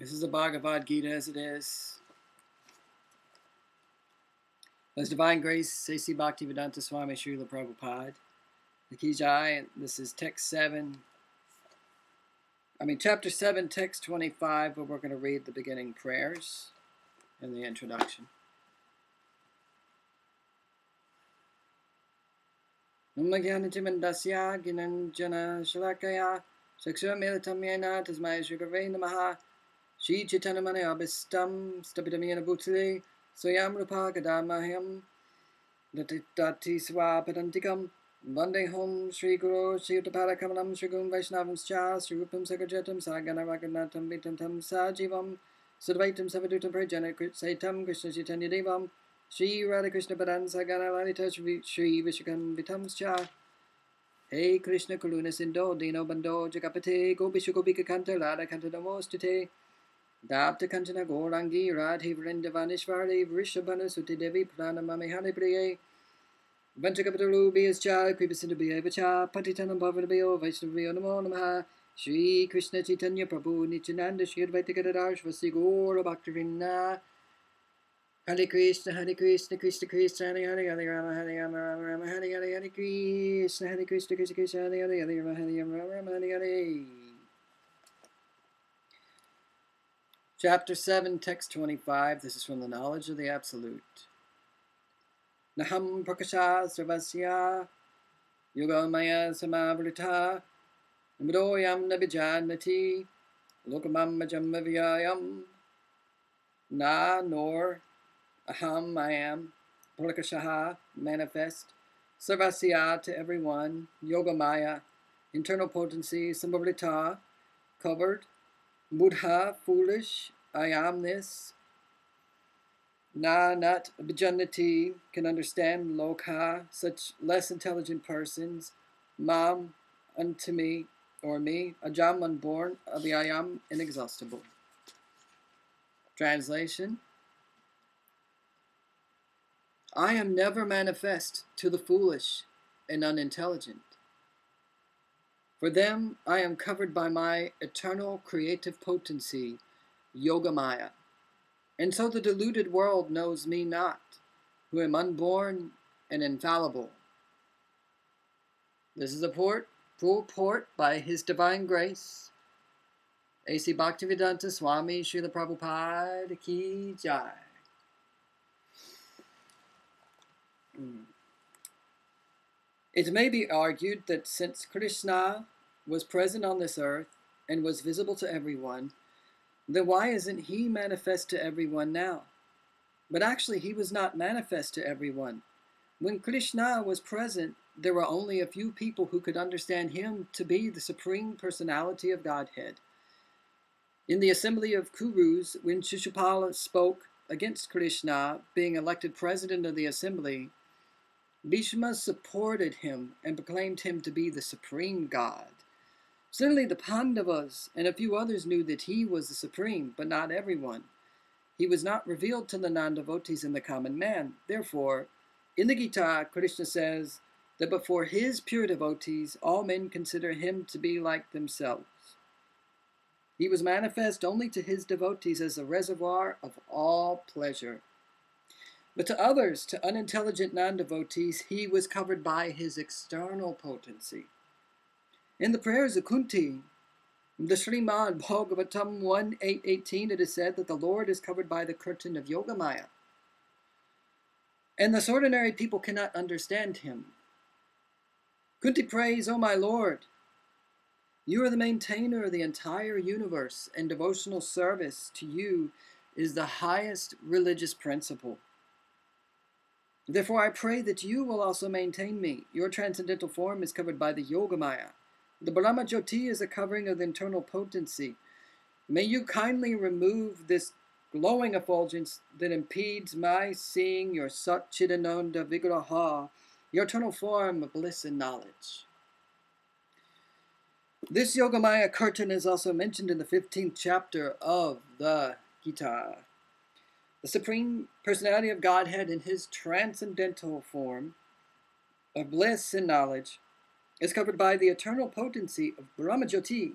This is the Bhagavad Gita as it is. As Divine Grace, A.C. Bhaktivedanta Swami Srila Prabhupada. Ki Jai. This is chapter 7, text 25, but we're going to read the beginning prayers and the introduction. Namagyanajimandasya ginanjana shalakaya Saksha militam yena tasmai Sri-Gurave Namaha Shri Chaitanamani abhistam stapidamina bhutale Soyam rupa kadamahyam Dati swapadantikam Vande hom Sri Guru Sri Uttapada Kamalam Sri Gun Vaishnavams Cha Sri Rupam Sagrajatam Sagana Raganatam Vitantam Sajivam Sudvaitam Savadutam Prajana Saitam Krishna Chaitanya Devam Sri Radha Krishna Padan Sagana Lalita Sri Vishakam Vitams Cha Hey Krishna Karuna Sindho Dino Bando Jagapate Gopisha Gopika Kanta Radha Kanta Namostate Dapta Kanchana Gorangi Radhe Vrindavanishvari Vrishabhana Suti Devi Pranamami Hare Priye Vanchakapataru Biyascha Kripasindu Biyavacha Patitanam Bhavanabhiyo Vaishnavyo Namo Namaha Shri Krishna Chaitanya Prabhu Nityananda Shri Advaita Gadadhar Shvasi Gaura Bhaktivinoda Hare Krishna Krishna Krishna Hare Hare Hare Rama Rama Rama Hare Hare Hare Krishna Krishna Krishna Hare Hare Hare Rama Rama Hare Hare. Chapter 7, text 25. This is from the Knowledge of the Absolute. Naham prakasha sarvasya yogamaya samavrita mroyam nabijanati lokamam majamavyayam na nor aham I am prakashaha manifest sarvasya to everyone yogamaya internal potency samavrita covered Buddha, foolish, I am this. Na, not Abhijanati, can understand. Lokha, such less intelligent persons. Mam, unto me, or me. Ajam, unborn. Abhyayam, inexhaustible. Translation. I am never manifest to the foolish and unintelligent. For them, I am covered by my eternal creative potency, Yogamaya. And so the deluded world knows me not, who am unborn and infallible. This is a purport by His Divine Grace, A.C. Bhaktivedanta Swami Srila Prabhupada Ki Jai. It may be argued that since Krishna was present on this earth and was visible to everyone, then why isn't he manifest to everyone now? But actually, he was not manifest to everyone. When Krishna was present, there were only a few people who could understand him to be the Supreme Personality of Godhead. In the assembly of Kurus, when Shishupala spoke against Krishna being elected president of the assembly, Bhishma supported him and proclaimed him to be the supreme God. Certainly the Pandavas and a few others knew that he was the supreme, but not everyone. He was not revealed to the non-devotees and the common man. Therefore, in the Gita, Krishna says that before his pure devotees, all men consider him to be like themselves. He was manifest only to his devotees as a reservoir of all pleasure. But to others, to unintelligent non-devotees, he was covered by his external potency. In the prayers of Kunti, the Srimad Bhagavatam 1.8.18, it is said that the Lord is covered by the curtain of Yogamaya. And thus ordinary people cannot understand him. Kunti prays, O my Lord, you are the maintainer of the entire universe, and devotional service to you is the highest religious principle. Therefore I pray that you will also maintain me. Your transcendental form is covered by the Yogamaya. The Brahma-Jyoti is a covering of the internal potency. May you kindly remove this glowing effulgence that impedes my seeing your Satchidananda Vigraha, your eternal form of bliss and knowledge. This Yogamaya curtain is also mentioned in the 15th chapter of the Gita. The Supreme Personality of Godhead in his transcendental form of bliss and knowledge is covered by the eternal potency of Brahma-Jyoti,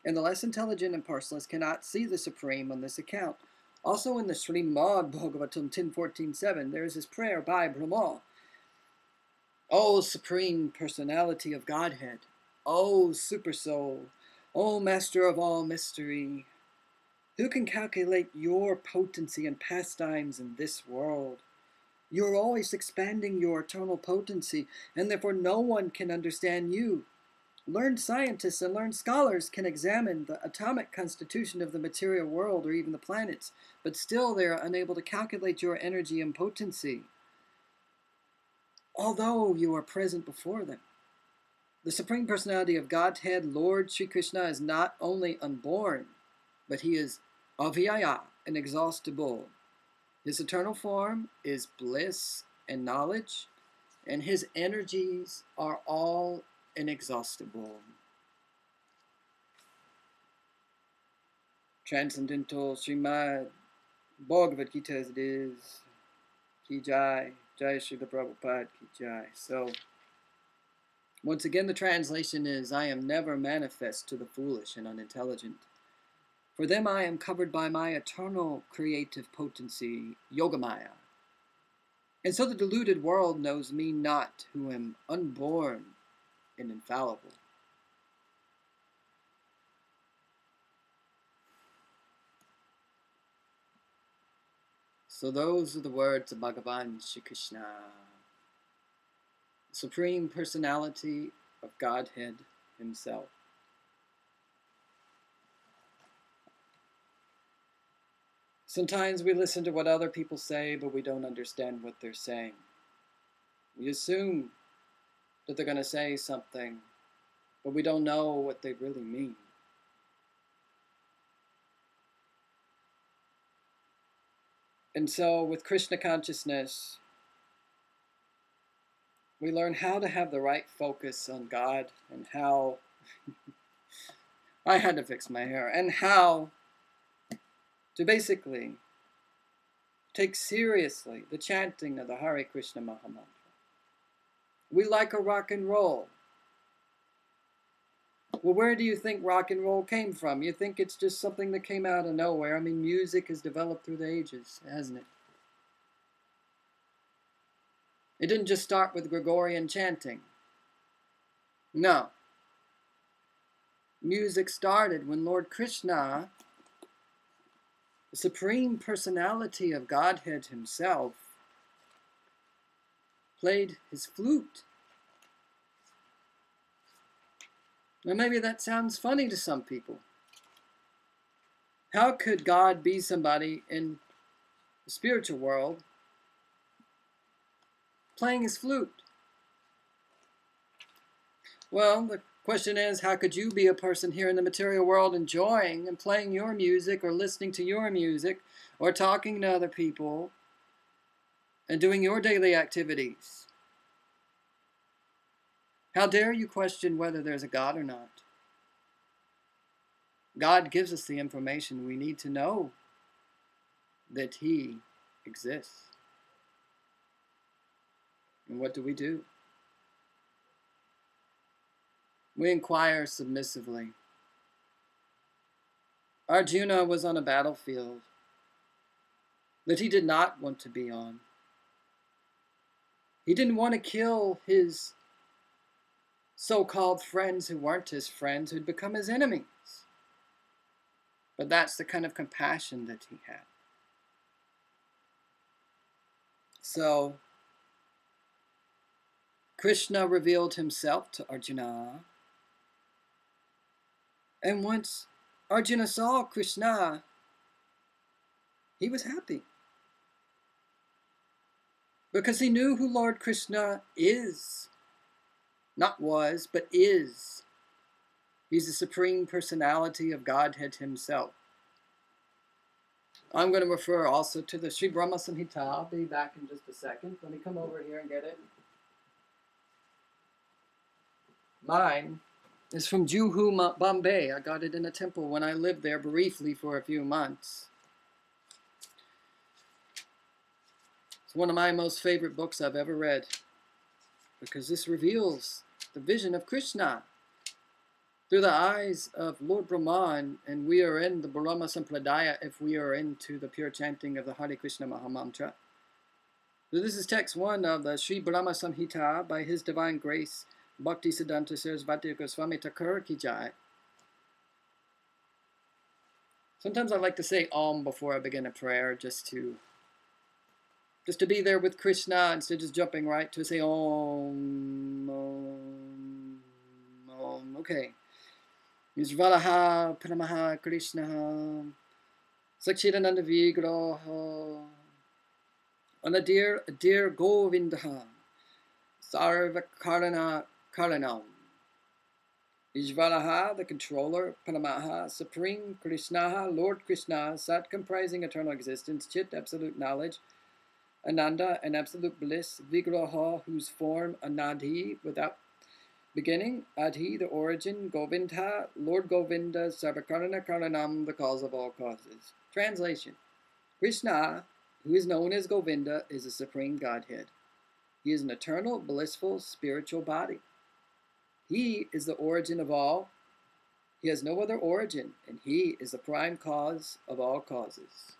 and the less intelligent and parseless cannot see the Supreme on this account. Also in the Sri-Brahma-Samhita 10.14.7, there is this prayer by Brahma. O Supreme Personality of Godhead, O Super Soul, O Master of all mystery, who can calculate your potency and pastimes in this world? You're always expanding your eternal potency, and therefore no one can understand you. Learned scientists and learned scholars can examine the atomic constitution of the material world or even the planets, but still they are unable to calculate your energy and potency, although you are present before them. The Supreme Personality of Godhead, Lord Sri Krishna, is not only unborn, but he is avyaya, inexhaustible. His eternal form is bliss and knowledge, and his energies are all inexhaustible. Transcendental Srimad Bhagavad Gita as it is. Ki Jai, Jai Srila Prabhupada Ki Jai. So, once again, the translation is, I am never manifest to the foolish and unintelligent. For them I am covered by my eternal creative potency, Yogamaya. And so the deluded world knows me not, who am unborn and infallible. So those are the words of Bhagavan Shri Krishna, the Supreme Personality of Godhead himself. Sometimes we listen to what other people say, but we don't understand what they're saying. We assume that they're going to say something, but we don't know what they really mean. And so with Krishna consciousness, we learn how to have the right focus on God and how I had to fix my hair, and how to basically take seriously the chanting of the Hare Krishna Mahamantra. We like a rock and roll. Well, where do you think rock and roll came from? You think it's just something that came out of nowhere? I mean, music has developed through the ages, hasn't it? It didn't just start with Gregorian chanting. No. Music started when Lord Krishna, the Supreme Personality of Godhead himself, played his flute. Now maybe that sounds funny to some people. How could God be somebody in the spiritual world playing his flute? Well, the question is, how could you be a person here in the material world enjoying and playing your music or listening to your music or talking to other people and doing your daily activities? How dare you question whether there's a God or not? God gives us the information we need to know that he exists. And what do? We inquire submissively. Arjuna was on a battlefield that he did not want to be on. He didn't want to kill his so-called friends who weren't his friends, who'd become his enemies. But that's the kind of compassion that he had. So, Krishna revealed himself to Arjuna. And once Arjuna saw Krishna, he was happy. Because he knew who Lord Krishna is. Not was, but is. He's the Supreme Personality of Godhead himself. I'm going to refer also to the Sri-Brahma-Samhita. I'll be back in just a second. Let me come over here and get it. Mine is from Juhu, Bombay. I got it in a temple when I lived there briefly for a few months. It's one of my most favorite books I've ever read, because this reveals the vision of Krishna. through the eyes of Lord Brahman, and we are in the Brahma Sampradaya if we are into the pure chanting of the Hare Krishna Mahamantra. So this is text 1 of the Sri-Brahma-Samhita by His Divine Grace, Bhakti Siddhanta Sarasvati Goswami Thakur Ki Jai. Sometimes I like to say Om before I begin a prayer, just to be there with Krishna instead of just jumping right to say Om, Om, Om. Okay. Yajvalaha Pranamaha Krishna Sachidananda Vigraha Anadir Govindaha Sarva Karana Karanam. Ishvaraha, the controller, Paramaha, supreme, Krishnaha, Lord Krishna, Sat comprising eternal existence, Chit, absolute knowledge, Ananda, an absolute bliss, Vigraha, whose form, Anadhi, without beginning, Adhi, the origin, Govindha, Lord Govinda, Sarvakarana Karanam, the cause of all causes. Translation: Krishna, who is known as Govinda, is a supreme Godhead. He is an eternal, blissful, spiritual body. He is the origin of all. He has no other origin, and he is the prime cause of all causes.